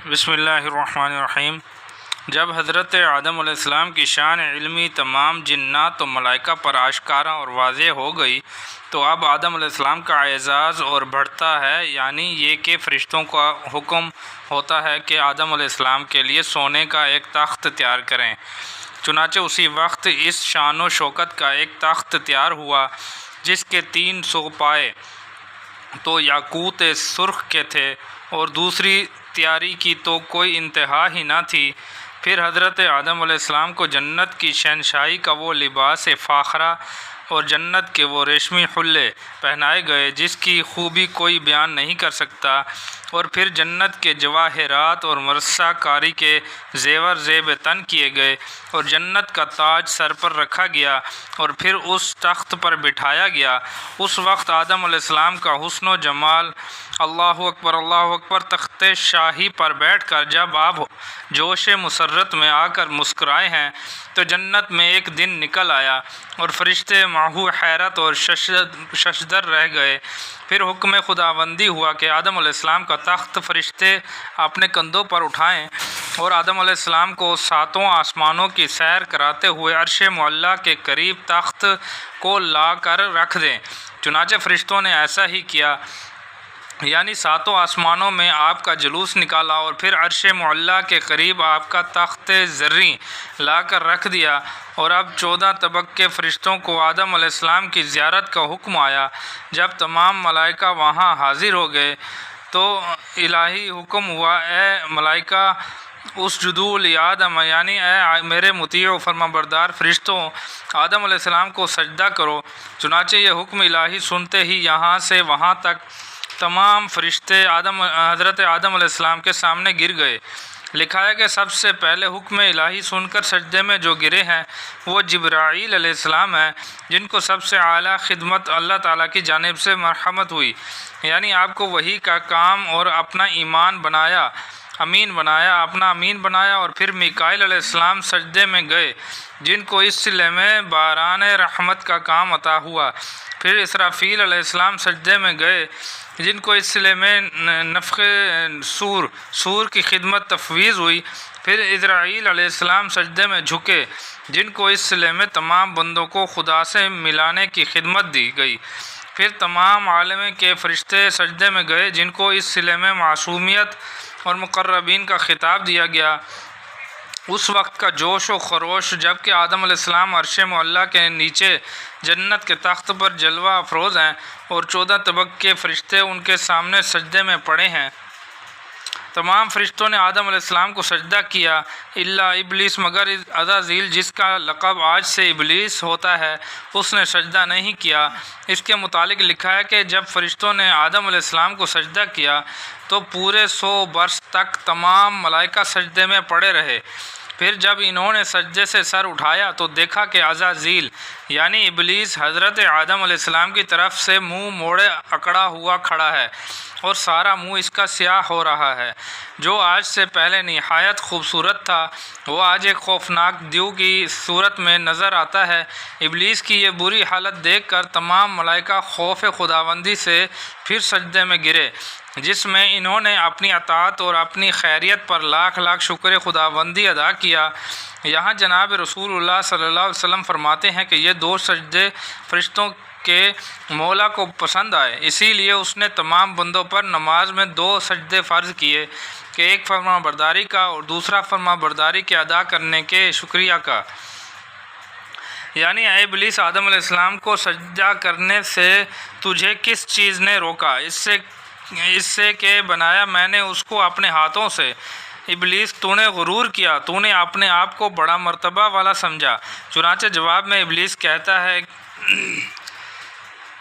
بسم اللہ الرحمن الرحیم۔ جب حضرت آدم علیہ السلام کی شان علمی تمام جنات و ملائکہ پر آشکارا اور واضح ہو گئی تو اب آدم علیہ السلام کا اعزاز اور بڑھتا ہے، یعنی یہ کہ فرشتوں کا حکم ہوتا ہے کہ آدم علیہ السلام کے لیے سونے کا ایک تخت تیار کریں۔ چنانچہ اسی وقت اس شان و شوکت کا ایک تخت تیار ہوا جس کے 300 پائے تو یاقوت سرخ کے تھے اور دوسری تیاری کی تو کوئی انتہا ہی نہ تھی۔ پھر حضرت آدم علیہ السلام کو جنت کی شہنشاہی کا وہ لباس فاخرہ اور جنت کے وہ ریشمی حلے پہنائے گئے جس کی خوبی کوئی بیان نہیں کر سکتا، اور پھر جنت کے جواہرات اور مرصع کاری کے زیور زیب تن کیے گئے اور جنت کا تاج سر پر رکھا گیا اور پھر اس تخت پر بٹھایا گیا۔ اس وقت آدم علیہ السلام کا حسن و جمال، اللہ اکبر، تخت شاہی پر بیٹھ کر جب آپ جوش مسرت میں آ کر مسکرائے ہیں تو جنت میں ایک دن نکل آیا اور فرشتے ماہو حیرت اور ششدر رہ گئے۔ پھر حکم خداوندی ہوا کہ آدم علیہ السلام کا تخت فرشتے اپنے کندھوں پر اٹھائیں اور آدم علیہ السلام کو 7 آسمانوں کی سیر کراتے ہوئے عرش معلیٰ کے قریب تخت کو لا کر رکھ دیں۔ چنانچہ فرشتوں نے ایسا ہی کیا، یعنی 7 آسمانوں میں آپ کا جلوس نکالا اور پھر عرش معلیٰ کے قریب آپ کا تخت زریں لا کر رکھ دیا۔ اور اب 14 طبق کے فرشتوں کو آدم علیہ السلام کی زیارت کا حکم آیا۔ جب تمام ملائکہ وہاں حاضر ہو گئے تو الہی حکم ہوا، اے ملائکہ اسجدوا لآدم، یعنی اے میرے مطیع و فرما بردار فرشتوں، آدم علیہ السلام کو سجدہ کرو۔ چنانچہ یہ حکم الہی سنتے ہی یہاں سے وہاں تک تمام فرشتے حضرت آدم علیہ السلام کے سامنے گر گئے۔ لکھا ہے کہ سب سے پہلے حکم الہی سن کر سجدے میں جو گرے ہیں وہ جبرائیل علیہ السلام ہیں، جن کو سب سے اعلیٰ خدمت اللہ تعالیٰ کی جانب سے مرحمت ہوئی، یعنی آپ کو وحی کا کام اور اپنا امین بنایا۔ اور پھر میکائیل علیہ السلام سجدے میں گئے جن کو اس صلے میں باران رحمت کا کام عطا ہوا۔ پھر اسرافیل علیہ السلام سجدے میں گئے جن کو اس صلے میں نفخ سور کی خدمت تفویض ہوئی۔ پھر عزرائیل علیہ السلام سجدے میں جھکے جن کو اس صلے میں تمام بندوں کو خدا سے ملانے کی خدمت دی گئی۔ پھر تمام عالم کے فرشتے سجدے میں گئے جن کو اس صلے میں معصومیت اور مقربین کا خطاب دیا گیا۔ اس وقت کا جوش و خروش جب کہ آدم علیہ السلام عرش معلیٰ کے نیچے جنت کے تخت پر جلوہ افروز ہیں اور 14 طبق کے فرشتے ان کے سامنے سجدے میں پڑے ہیں۔ تمام فرشتوں نے آدم علیہ السلام کو سجدہ کیا الا ابلیس، مگر عزازیل جس کا لقب آج سے ابلیس ہوتا ہے اس نے سجدہ نہیں کیا۔ اس کے متعلق لکھا ہے کہ جب فرشتوں نے آدم علیہ السلام کو سجدہ کیا تو پورے 100 برس تک تمام ملائکہ سجدے میں پڑے رہے۔ پھر جب انہوں نے سجدے سے سر اٹھایا تو دیکھا کہ عزازیل یعنی ابلیس حضرت آدم علیہ السلام کی طرف سے منہ موڑے اکڑا ہوا کھڑا ہے اور سارا منہ اس کا سیاہ ہو رہا ہے۔ جو آج سے پہلے نہایت خوبصورت تھا وہ آج ایک خوفناک دیو کی صورت میں نظر آتا ہے۔ ابلیس کی یہ بری حالت دیکھ کر تمام ملائکہ خوف خداوندی سے پھر سجدے میں گرے، جس میں انہوں نے اپنی اطاعت اور اپنی خیریت پر لاکھ لاکھ شکر خداوندی ادا کیا۔ یہاں جناب رسول اللہ صلی اللہ علیہ وسلم فرماتے ہیں کہ یہ 2 سجدے فرشتوں کے مولا کو پسند آئے، اسی لیے اس نے تمام بندوں پر نماز میں 2 سجدے فرض کیے کہ ایک فرما برداری کا اور دوسرا فرما برداری کے ادا کرنے کے شکریہ کا۔ یعنی اے ابلیس، آدم علیہ السلام کو سجدہ کرنے سے تجھے کس چیز نے روکا؟ اس سے کہ بنایا میں نے اس کو اپنے ہاتھوں سے۔ ابلیس، تو نے غرور کیا، تو نے اپنے آپ کو بڑا مرتبہ والا سمجھا۔ چنانچہ جواب میں ابلیس کہتا ہے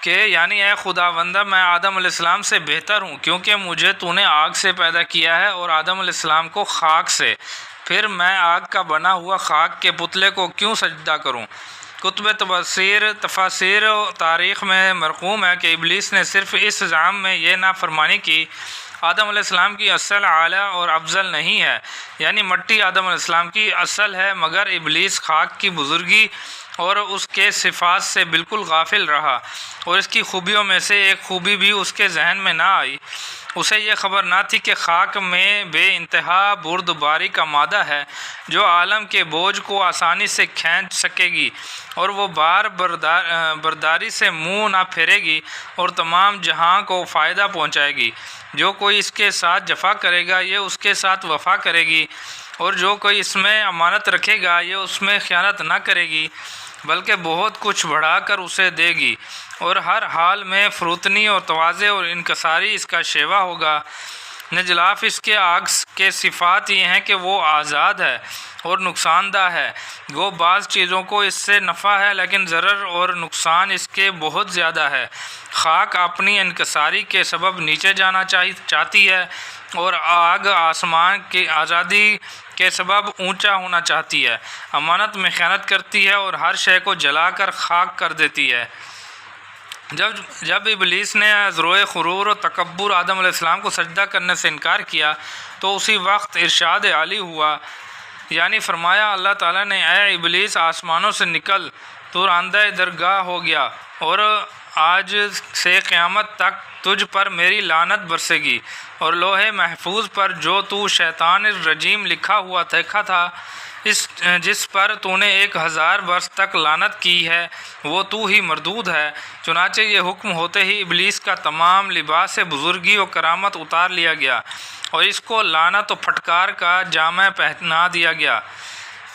کہ یعنی اے خداوندہ، میں آدم علیہ السلام سے بہتر ہوں کیونکہ مجھے تو نے آگ سے پیدا کیا ہے اور آدم علیہ السلام کو خاک سے، پھر میں آگ کا بنا ہوا خاک کے پتلے کو کیوں سجدہ کروں؟ کتب تفاسیر و تاریخ میں مرقوم ہے کہ ابلیس نے صرف اس زعم میں یہ نافرمانی کی آدم علیہ السلام کی اصل اعلیٰ اور افضل نہیں ہے، یعنی مٹی آدم علیہ السلام کی اصل ہے، مگر ابلیس خاک کی بزرگی اور اس کے صفات سے بالکل غافل رہا اور اس کی خوبیوں میں سے ایک خوبی بھی اس کے ذہن میں نہ آئی۔ اسے یہ خبر نہ تھی کہ خاک میں بے انتہا بردباری کا مادہ ہے جو عالم کے بوجھ کو آسانی سے کھینچ سکے گی، اور وہ برداری سے منہ نہ پھیرے گی اور تمام جہاں کو فائدہ پہنچائے گی۔ جو کوئی اس کے ساتھ جفا کرے گا یہ اس کے ساتھ وفا کرے گی، اور جو کوئی اس میں امانت رکھے گا یہ اس میں خیانت نہ کرے گی بلکہ بہت کچھ بڑھا کر اسے دے گی، اور ہر حال میں فروتنی اور تواضع اور انکساری اس کا شیوا ہوگا۔ نجلاف اس کے عکس کے صفات یہ ہیں کہ وہ آزاد ہے اور نقصان دہ ہے۔ گو بعض چیزوں کو اس سے نفع ہے لیکن ضرر اور نقصان اس کے بہت زیادہ ہے۔ خاک اپنی انکساری کے سبب نیچے جانا چاہتی ہے، اور آگ آسمان کی آزادی کے سبب اونچا ہونا چاہتی ہے۔ امانت میں خیانت کرتی ہے اور ہر شے کو جلا کر خاک کر دیتی ہے۔ جب ابلیس نے ذروع غرور و تکبر آدم علیہ السلام کو سجدہ کرنے سے انکار کیا تو اسی وقت ارشاد عالی ہوا، یعنی فرمایا اللہ تعالیٰ نے، اے ابلیس آسمانوں سے نکل، تو راندہ درگاہ ہو گیا، اور آج سے قیامت تک تجھ پر میری لعنت برسے گی، اور لوح محفوظ پر جو تو شیطان الرجیم لکھا ہوا دیکھا تھا، جس پر تو نے 1000 برس تک لعنت کی ہے، وہ تو ہی مردود ہے۔ چنانچہ یہ حکم ہوتے ہی ابلیس کا تمام لباس بزرگی و کرامت اتار لیا گیا، اور اس کو لعنت و پھٹکار کا جامہ پہنا دیا گیا،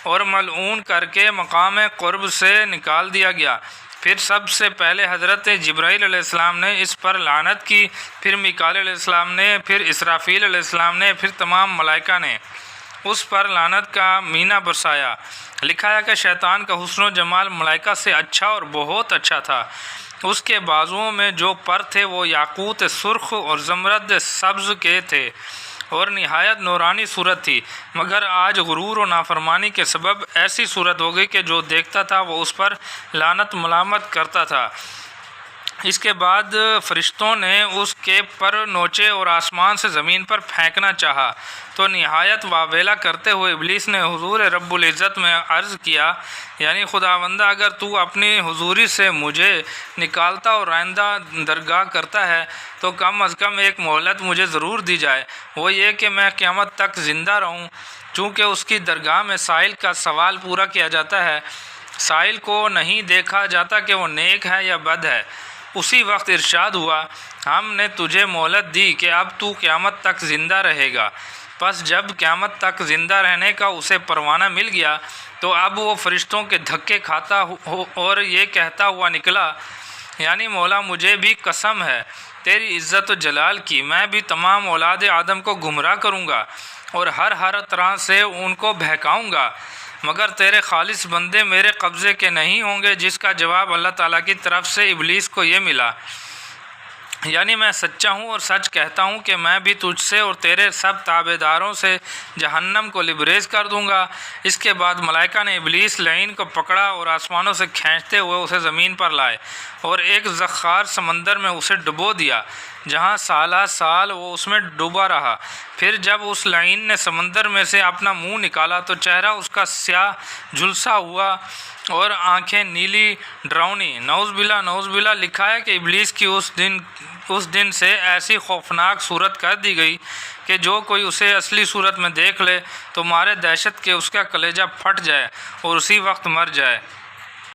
اور ملعون کر کے مقام قرب سے نکال دیا گیا۔ پھر سب سے پہلے حضرت جبرائیل علیہ السلام نے اس پر لعنت کی، پھر میکائیل علیہ السلام نے، پھر اسرافیل علیہ السلام نے، پھر تمام ملائکہ نے اس پر لعنت کا مینہ برسایا۔ لکھا ہے کہ شیطان کا حسن و جمال ملائکہ سے اچھا اور بہت اچھا تھا۔ اس کے بازوؤں میں جو پر تھے وہ یاقوت سرخ اور زمرد سبز کے تھے، اور نہایت نورانی صورت تھی، مگر آج غرور و نافرمانی کے سبب ایسی صورت ہو گئی کہ جو دیکھتا تھا وہ اس پر لعنت ملامت کرتا تھا۔ اس کے بعد فرشتوں نے اس کے پر نوچے اور آسمان سے زمین پر پھینکنا چاہا، تو نہایت واویلا کرتے ہوئے ابلیس نے حضور رب العزت میں عرض کیا، یعنی خداوندہ اگر تو اپنی حضوری سے مجھے نکالتا اور آئندہ درگاہ کرتا ہے تو کم از کم ایک مہلت مجھے ضرور دی جائے، وہ یہ کہ میں قیامت تک زندہ رہوں۔ چونکہ اس کی درگاہ میں سائل کا سوال پورا کیا جاتا ہے، سائل کو نہیں دیکھا جاتا کہ وہ نیک ہے یا بد ہے۔ اسی وقت ارشاد ہوا، ہم نے تجھے مہلت دی کہ اب تو قیامت تک زندہ رہے گا۔ پس جب قیامت تک زندہ رہنے کا اسے پروانہ مل گیا تو اب وہ فرشتوں کے دھکے کھاتا اور یہ کہتا ہوا نکلا، یعنی مولا مجھے بھی قسم ہے تیری عزت و جلال کی، میں بھی تمام اولاد آدم کو گمراہ کروں گا اور ہر طرح سے ان کو بہکاؤں گا، مگر تیرے خالص بندے میرے قبضے کے نہیں ہوں گے۔ جس کا جواب اللہ تعالیٰ کی طرف سے ابلیس کو یہ ملا، یعنی میں سچا ہوں اور سچ کہتا ہوں کہ میں بھی تجھ سے اور تیرے سب تابع داروں سے جہنم کو لبریز کر دوں گا۔ اس کے بعد ملائکہ نے ابلیس لعین کو پکڑا اور آسمانوں سے کھینچتے ہوئے اسے زمین پر لائے اور ایک زخار سمندر میں اسے ڈبو دیا، جہاں سالہ سال وہ اس میں ڈوبا رہا۔ پھر جب اس لعین نے سمندر میں سے اپنا منہ نکالا تو چہرہ اس کا سیاہ جھلسا ہوا اور آنکھیں نیلی ڈراؤنی۔ نعوذ باللہ لکھا ہے کہ ابلیس کی اس دن سے ایسی خوفناک صورت کر دی گئی کہ جو کوئی اسے اصلی صورت میں دیکھ لے تو مارے دہشت کے اس کا کلیجہ پھٹ جائے اور اسی وقت مر جائے۔